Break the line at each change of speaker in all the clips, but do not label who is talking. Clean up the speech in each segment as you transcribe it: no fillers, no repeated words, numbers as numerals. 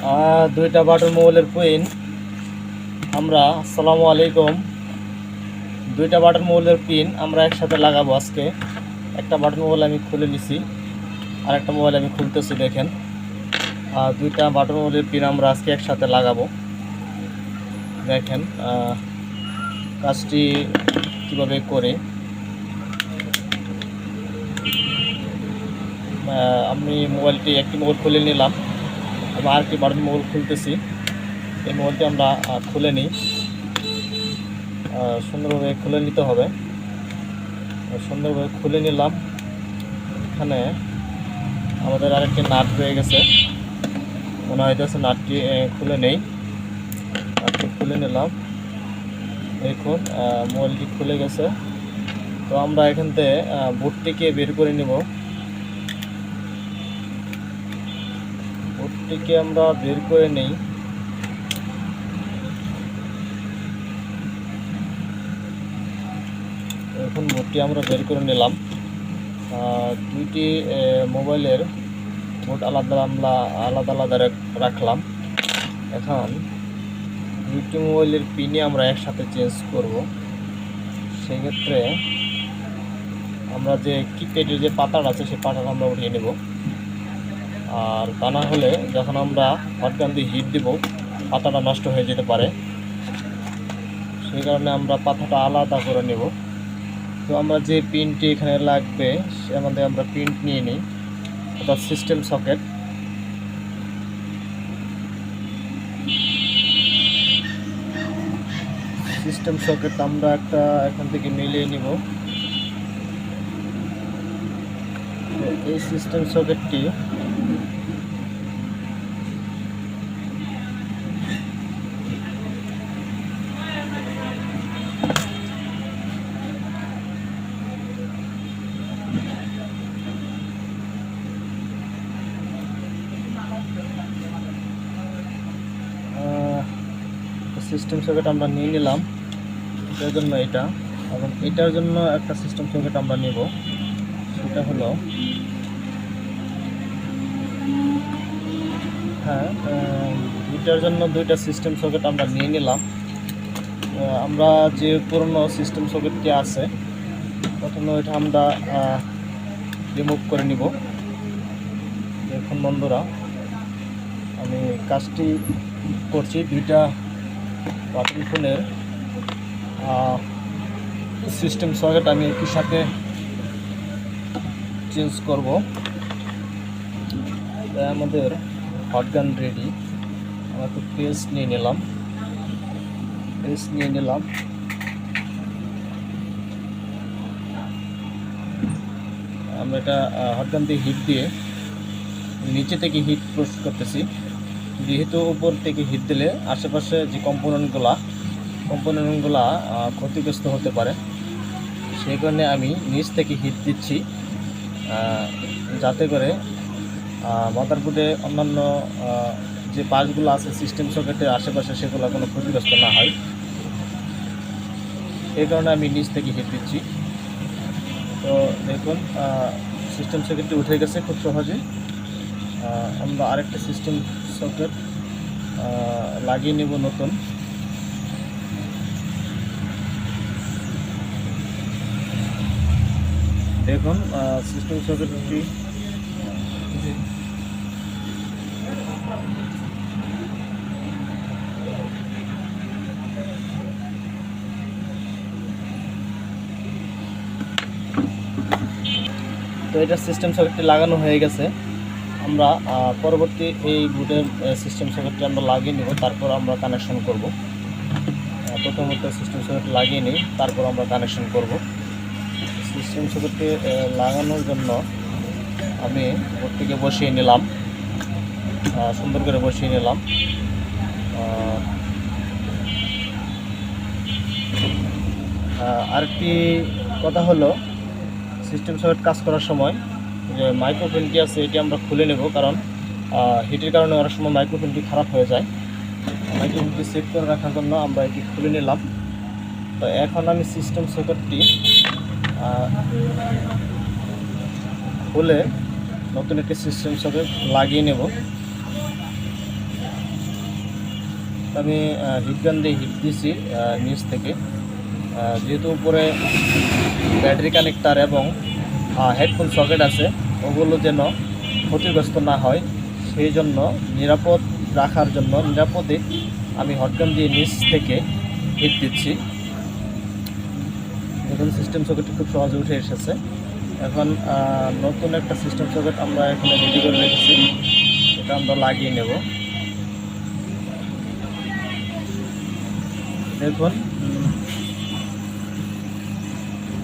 দুইটা বাটন মোবাইলের পিন আমরা আসসালামু আলাইকুম। দুইটা বাটন মোবাইলের পিন আমরা একসাথে লাগাবো আজকে। একটা বাটন মোবাইল আমি খুলে নিছি, আর একটা মোবাইল আমি খুলতেছি। দেখেন, দুইটা বাটন মোবাইলের পিন আমরা আজকে একসাথে লাগাবো। দেখেন কাজটি কীভাবে করে। আমি একটি মোবাইল খুলে নিলাম, আমি আরেকটি বাটন মোবাইল খুলতেছি। এই মোবাইলটি আমরা খুলে নিই, সুন্দরভাবে খুলে নিতে হবে। সুন্দরভাবে খুলে নিলাম। এখানে আমাদের আরেকটি নাট রয়ে গেছে, মনে হইতেছে নাটটি খুলে নেই। নাটটি খুলে নিলাম, দেখুন মোবাইলটি খুলে গেছে। তো আমরা এখান থেকে বোর্ডটিকে বের করে নেব। বোর্ডটিকে আমরা বের করে নেই। এখন বোর্ডটি আমরা বের করে নিলাম। দুইটি মোবাইলের বোর্ড আলাদা আলাদা রাখলাম। এখন দুইটি মোবাইলের পিনে আমরা একসাথে চেঞ্জ করব। সেক্ষেত্রে আমরা যে কিপ্যাডের যে পাতাটা আছে সেই পাতাটা আমরা উঠিয়ে নেব। আর তা না হলে যখন আমরা হটগান দিয়ে হিট দেব, পাতাটা নষ্ট হয়ে যেতে পারে। সেই কারণে আমরা পাতাটা আলাদা করে নেব। তো আমরা যে পিনটি এখানে লাগবে সে মধ্যে আমরা পিন নিয়ে নিই, অর্থাৎ সিস্টেম সকেট। সিস্টেম সকেট আমরা একটা এখান থেকে মিলিয়ে নিব। তো এই সিস্টেম সকেটটি সিস্টেম সকেট আমরা নিয়ে নিলাম। এটার জন্য এটা, এবং এটার জন্য একটা সিস্টেম সকেট আমরা নিব। সেটা হলো এটার জন্য দুইটা সিস্টেম সকেট আমরা নিয়ে নিলাম। আমরা যে পুরনো সিস্টেম সকেটটি আছে, প্রথমে ওইটা আমরা রিমুভ করে নিব। দেখুন বন্ধুরা, আমি কাজটি করছি। দুইটা বাটন ফোনের সিস্টেম সকেট আমি একই সাথে চেঞ্জ করব। আমাদের হটগান রেডি। আমরা একটু পেস্ট নিয়ে নিলাম। আমরা এটা হটগান দিয়ে হিট দিয়ে নিচে থেকে হিট প্রসেস করতেছি। যেহেতু উপর থেকে হিট দিলে আশেপাশে যে কম্পোনেন্টগুলা ক্ষতিগ্রস্ত হতে পারে, সেই কারণে আমি নিচ থেকে হিট দিচ্ছি, যাতে করে মাদারবোর্ডে অন্যান্য যে পার্টসগুলো আছে সিস্টেম সকেটের আশেপাশে সেগুলো কোনো ক্ষতিগ্রস্ত না হয়। এই কারণে আমি নিচ থেকে হিট দিচ্ছি। তো দেখুন সিস্টেম সকেটটি উঠে গেছে খুব সহজে। আমরা আরেকটা সিস্টেম সকেট লাগিয়ে নেব নতুন। দেখুন সিস্টেম সকেটটি তো এটা সিস্টেম সকেটটি লাগানো হয়ে গেছে। আমরা পরবর্তী এই বোর্ডের সিস্টেম সকেটটি আমরা লাগিয়ে নেব, তারপর আমরা কানেকশন করব। প্রথমত সিস্টেম সকেট লাগিয়ে নিই, তারপর আমরা কানেকশন করব। সিস্টেম সকেটটি লাগানোর জন্য আমি বোর্ডটিকে বসিয়ে নিলাম, সুন্দর করে বসিয়ে নিলাম। আরেকটি কথা হলো, সিস্টেম সকেট কাজ করার সময় যে মাইক্রোফোনটি আছে এটি আমরা খুলে নেব, কারণ হিটের কারণে অনেক সময় মাইক্রোফোনটি খারাপ হয়ে যায়। মাইক্রোফোনটি সেট করে রাখার জন্য আমরা এটি খুলে নিলাম। তো এখন আমি সিস্টেম সকেটটি খুলে নতুন একটি সিস্টেম সকেট লাগিয়ে নেব। আমি হিট গান দিয়ে হিট দিছি নিচ থেকে। যেহেতু উপরে ব্যাটারি কানেক্টার এবং হেডফোন সকেট আছে, ওগুলো যেন ক্ষতিগ্রস্ত না হয়, সেই জন্য নিরাপদ রাখার জন্য নিরাপদে আমি হটগান দিয়ে নিচ থেকে হিট দিচ্ছি। এখন সিস্টেম সকেটটি খুব সহজে উঠে এসেছে। এখন নতুন একটা সিস্টেম সকেট আমরা এখানে রেডি করে রেখেছি, এটা আমরা লাগিয়ে নেব। দেখুন,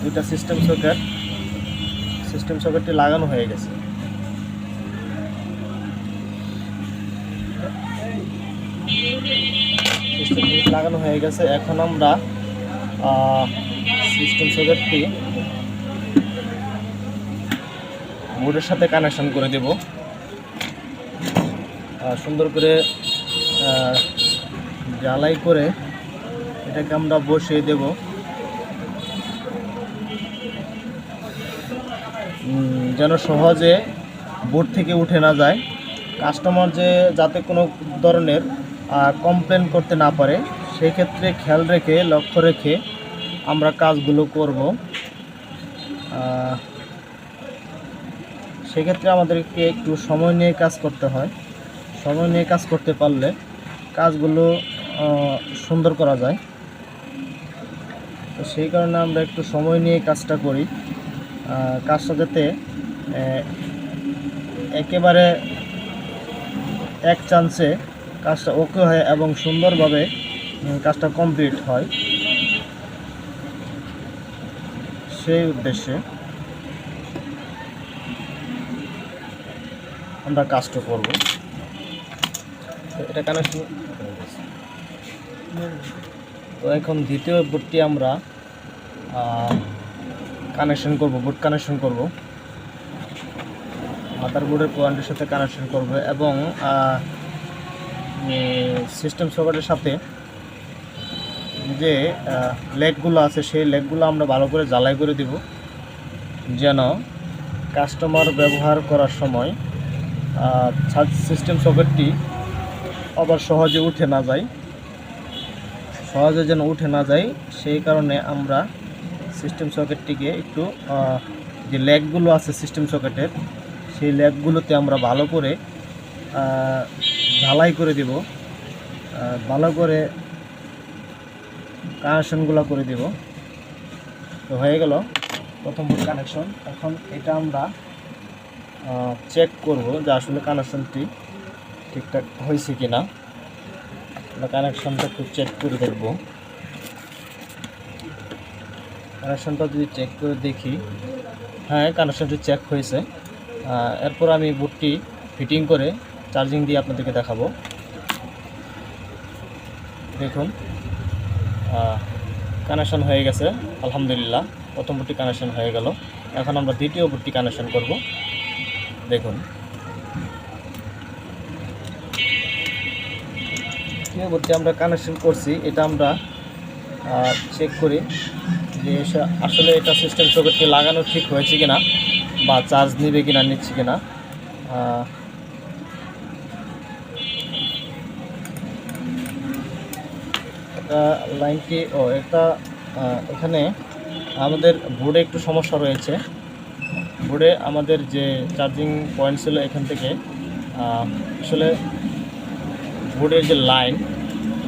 দুটা সিস্টেম সকেটটি লাগানো হয়ে গেছে। লাগানো হয়ে গেছে। এখন আমরা সিস্টেম সকেটটি বোর্ডের সাথে কানেকশন করে দেব। সুন্দর করে জ্বালাই করে এটাকে আমরা বসিয়ে দেব। যেন সহজে বোর্ড থেকে উঠে না যায়, কাস্টমার যাতে কোনো ধরনের কমপ্লেন করতে না পারে, সেই ক্ষেত্রে খেয়াল রেখে লক্ষ্য রেখে আমরা কাজগুলো করব। সেক্ষেত্রে আমাদেরকে একটু সময় নিয়ে কাজ করতে হয়। সময় নিয়ে কাজ করতে পারলে কাজগুলো সুন্দর করা যায়। তো সেই কারণে আমরা একটু সময় নিয়ে কাজটা করি, কাজটা যাতে একেবারে এক চান্সে কাজটা ওকে হয় এবং সুন্দরভাবে কাজটা কমপ্লিট হয়, সেই উদ্দেশ্যে আমরা কাজটা করব। এটা কানেকশন। তো এখন দ্বিতীয় বোর্ডটি আমরা কানেকশন করব, বোর্ড কানেকশন করব, মাদারবোর্ডের পয়েন্টের সাথে কানেকশন করব এবং সিস্টেম সকেটের সাথে যে লেগগুলো আছে সেই লেগগুলো আমরা ভালো করে জ্বালাই করে দিব, যেন কাস্টমার ব্যবহার করার সময় সিস্টেম সকেটটি আবার সহজে উঠে না যায়, সেই কারণে আমরা সিস্টেম সকেটটিকে একটু যে লেগগুলো আছে সিস্টেম সকেটের, সেই লেগগুলোতে আমরা ভালো করে ঢালাই করে দেব, ভালো করে কানেকশনগুলো করে দেব। তো হয়ে গেল প্রথম বোর্ড কানেকশন। এখন এটা আমরা চেক করব যে আসলে কানেকশনটি ঠিকঠাক হয়েছে কিনা। আমরা কানেকশনটা একটু চেক করে দেখব। কানেকশনটা যদি চেক করে দেখি, হ্যাঁ কানেকশনটি চেক হয়েছে। এরপর আমি বোর্ডটি ফিটিং করে চার্জিং দিয়ে আপনাদেরকে দেখাবো। দেখুন, কানেকশন হয়ে গেছে আলহামদুলিল্লাহ। প্রথম বোর্ডটি কানেকশন হয়ে গেল। এখন আমরা দ্বিতীয় বোর্ডটি কানেকশন করব। দেখুন, দ্বিতীয় বোর্ডটি আমরা কানেকশন করছি, এটা আমরা চেক করি যে আসলে এটা সিস্টেম সকেটটি লাগানো ঠিক হয়েছে কিনা বা চার্জ নেবে কিনা, নিচ্ছে কিনা। এটা লাইনটি এখানে আমাদের বোর্ডে একটু সমস্যা রয়েছে। বোর্ডে আমাদের যে চার্জিং পয়েন্ট ছিল, এখান থেকে আসলে বোর্ডের যে লাইন,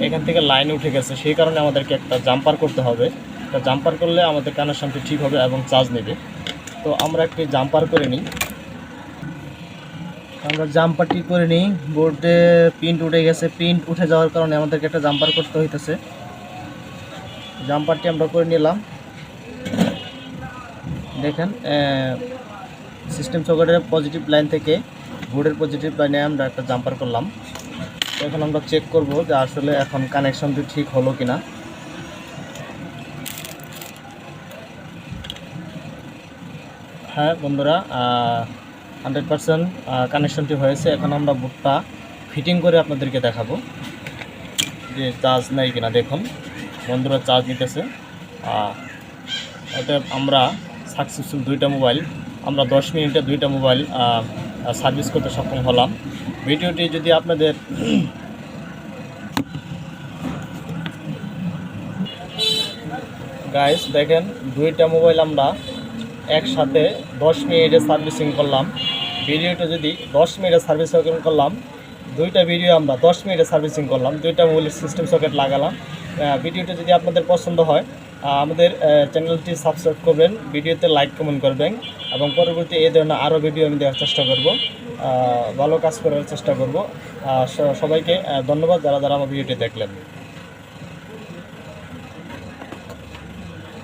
এখান থেকে লাইন উঠে গেছে, সেই কারণে আমাদেরকে একটা জাম্পার করতে হবে। একটা জাম্পার করলে আমাদের কানেকশনটি ঠিক হবে এবং চার্জ নেবে। তো আমরা একটি জাম্পার করে নিই। আমরা জাম্পারটি করে নিই। বোর্ডে প্রিন্ট উঠে গেছে, প্রিন্ট উঠে যাওয়ার কারণে আমাদেরকে একটা জাম্পার করতে হইতেছে। জাম্পারটি আমরা করে নিলাম। দেখেন, সিস্টেম সকেটের পজিটিভ লাইন থেকে বোর্ডের পজিটিভ লাইনে আমরা একটা জাম্পার করলাম। এখন আমরা চেক করব যে আসলে এখন কানেকশনটি ঠিক হলো কিনা। হ্যাঁ বন্ধুরা, 100% কানেকশনটি হয়েছে। এখন আমরা বোর্ডটা ফিটিং করে আপনাদেরকে দেখাবো যে চার্জ নেয় কিনা। দেখুন বন্ধুরা, চার্জ নিতেছে। এটা আমরা সাকসেসফুল দুইটা মোবাইল, আমরা 10 মিনিটে দুইটা মোবাইল সার্ভিস করতে সক্ষম হলাম। ভিডিওটি যদি আপনাদের গাইস দেখেন দুইটা মোবাইল আমরা একসাথে 10 মিনিটে সার্ভিসিং করলাম। ভিডিওটা যদি 10 মিনিটে সার্ভিসিং করলাম, দুইটা ভিডিও আমরা 10 মিনিটে সার্ভিসিং করলাম, দুইটা মোবাইলের সিস্টেম সকেট লাগালাম। ভিডিওটা যদি আপনাদের পছন্দ হয় আমাদের চ্যানেলটি সাবস্ক্রাইব করবেন, ভিডিওতে লাইক কমেন্ট করবেন এবং পরবর্তী এই ধরনের আরও ভিডিও আমি দেওয়ার চেষ্টা করব, ভালো কাজ করার চেষ্টা করব। সবাইকে ধন্যবাদ যারা যারা আমার ভিডিওটি দেখলেন।